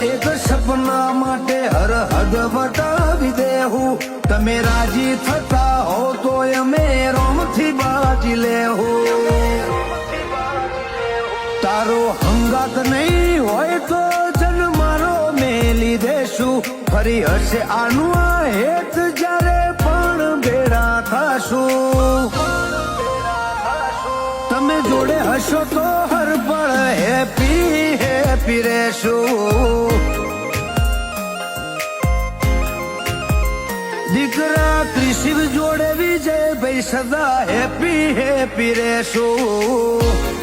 એક સપના માટે હર હદ વટાવી દેહું તમે રાજી થતા હો તો અમે રોમથી બાજી લેહું તારો હંગાત નહીં હોય તો જન્મારો મેલી દેશું ફરી હશે આનું આ હેત જ્યારે પણ ભેળા થાશું તમે જોડે હશો તો હર પળ હેપી હેપી રહેશું દીકરા ત્રિશિવ જોડે વિજય ભાઈ સદા હેપી હેપી રહેશું